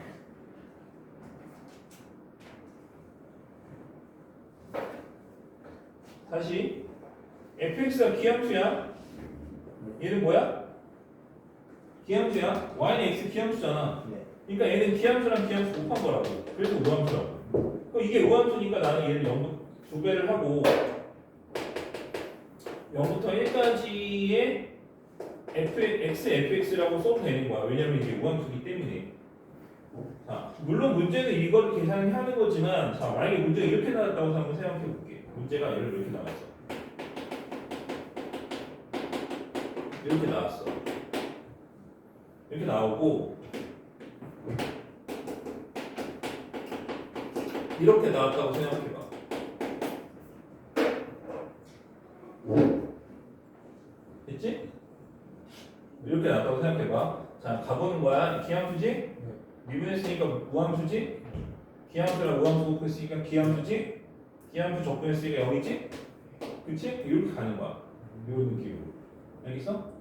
다시 fx가 기함수야. 얘는 뭐야? 기함수야. y는 x 기함수잖아. 그러니까 얘는 기함수랑 기함수 곱한 거라고. 그래서 우함수라고. 그럼 이게 우함수니까 나는 얘를 2배를 하고 0부터 1까지의 x fx라고 써도 되는 거야. 왜냐면 이게 우함수기 때문에. 자, 물론 문제는 이걸 계산하는 거지만, 자, 만약에 문제가 이렇게 나왔다고 한번 생각해 볼게. 문제가 예를 들어 이렇게 나왔어. 이렇게 나왔어. 이렇게 나오고 이렇게 나왔다고 생각해봐. 됐지? 이렇게 나왔다고 생각해봐. 자, 가보는 거야. 기함수지? 미분했으니까 무함수지? 기함수랑 무함수 곱했으니까 기함수지? 기함수 적분했으니까 0이지? 그치? 이렇게 가는 거야. 이런 느낌으로. 알겠어?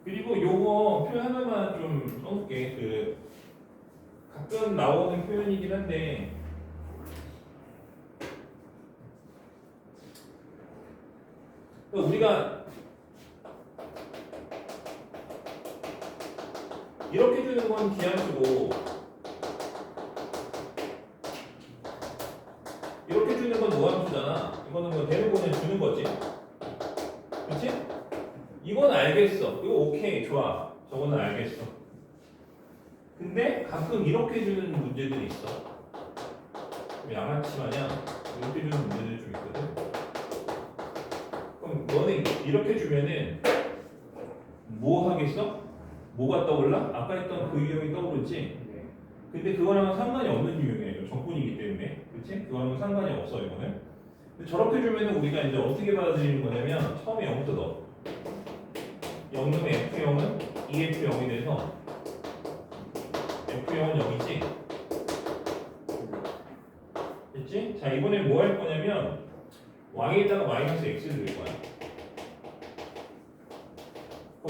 그리고 요거 표현 하나만 좀 써볼게. 그 가끔 나오는 표현이긴 한데 우리가 이렇게 주는 건 기함수고 이렇게 주는 건 무함수잖아. 이거는 뭐 대놓고는 주는 거지. 그렇지? 이건 알겠어. 이거 오케이 좋아. 저거는 알겠어. 근데 가끔 이렇게 주는 문제들이 있어. 양아치 마냥 이렇게 주는 문제들이 좀 있거든. 그럼 너는 이렇게 주면은 뭐 하겠어? 뭐가 떠올라? 아까 했던 그 유형이 떠오르지? 근데 그거랑은 상관이 없는 유형이에요. 적분이기 때문에. 그치? 그거랑은 상관이 없어 이거는. 근데 저렇게 주면은 우리가 이제 어떻게 받아들이는 거냐면 처음에 0부터 넣어. 0 넣으면 F0은 2F0이 돼서 F0은 0이지? 됐지? 자, 이번엔 뭐 할 거냐면 Y에다가 마이너스 X를 넣을 거야.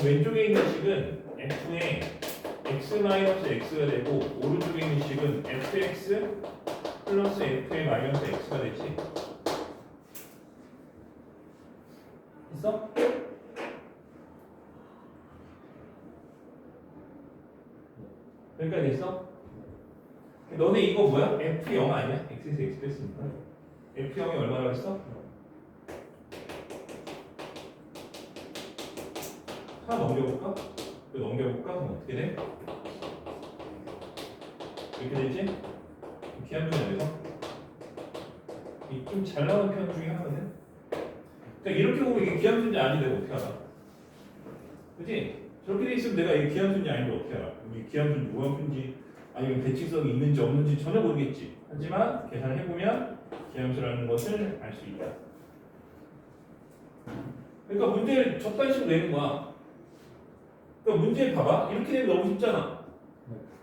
왼쪽에 있는 식은 F에 X-X가 되고 오른쪽에 있는 식은 Fx 플러스 F에 마이너스 X가 되지? 됐어? 여기까지 됐어? 너네 이거 뭐야? F0 아니야? X에서 X 뺐으니까 F0이 얼마라고 했어? 하나 넘겨볼까? 이거 넘겨볼까? 그럼 어떻게 돼? 이렇게 되지? 기함수에서 이 좀 잘 나오는 표현 중에 하나거든? 그러니까 이렇게 보면 이게 기함수인지 아닌데 어떻게 알아? 그치? 저렇게 돼 있으면 내가 이게 기함수인지 아닌지 어떻게 알아? 이게 기함수인지 무함수인지 아니면 대칭성이 있는지 없는지 전혀 모르겠지. 하지만 계산을 해보면 기함수라는 것을 알 수 있다. 그러니까 문제를 적당식으로 내는 거야. 그러니까 문제 봐봐. 이렇게 되면 너무 쉽잖아.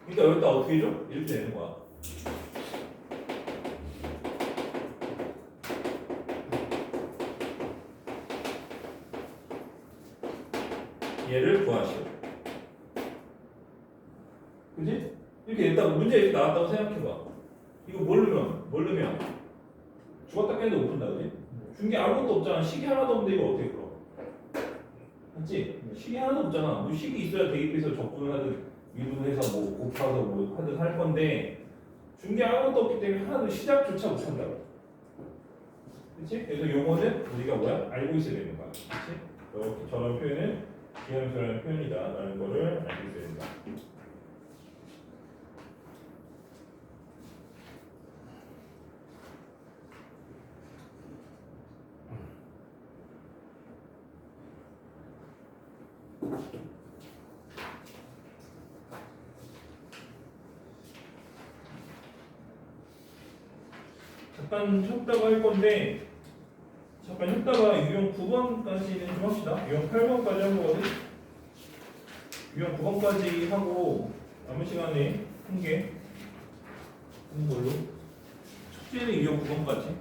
그러니까 여기다 어떻게 해줘? 이렇게 되는 거야. 얘를 구하시오. 그지? 이렇게 일단 문제 이렇게 나왔다고 생각해봐. 이거 뭘 넣으면 죽었다 깼는데 못 푼다, 그지? 준 게 아무것도 없잖아. 식이 하나도 없는데 이거 어떻게 풀어? 맞지? 식이 하나도 없잖아. 뭐 식이 있어야 대입해서 적분을 하든 미분해서 뭐 곱해서 뭐 하든 할 건데 준 게 아무것도 없기 때문에 하나도 시작조차 못 한다고. 그치? 그래서 용어는 우리가 뭐야? 알고 있어야 되는 거야. 그치? 이렇게 저런 표현은 기함수라는 표현이다 라는 거를 알고 있어야 된다. 잠깐 쉬었다가 할 건데 잠깐 쉬었다가 유형 9번까지는 좀 합시다. 유형 8번까지 한 거거든. 유형 9번까지 하고 남은 시간에 한 개 하는 걸로. 첫째는 유형 9번까지.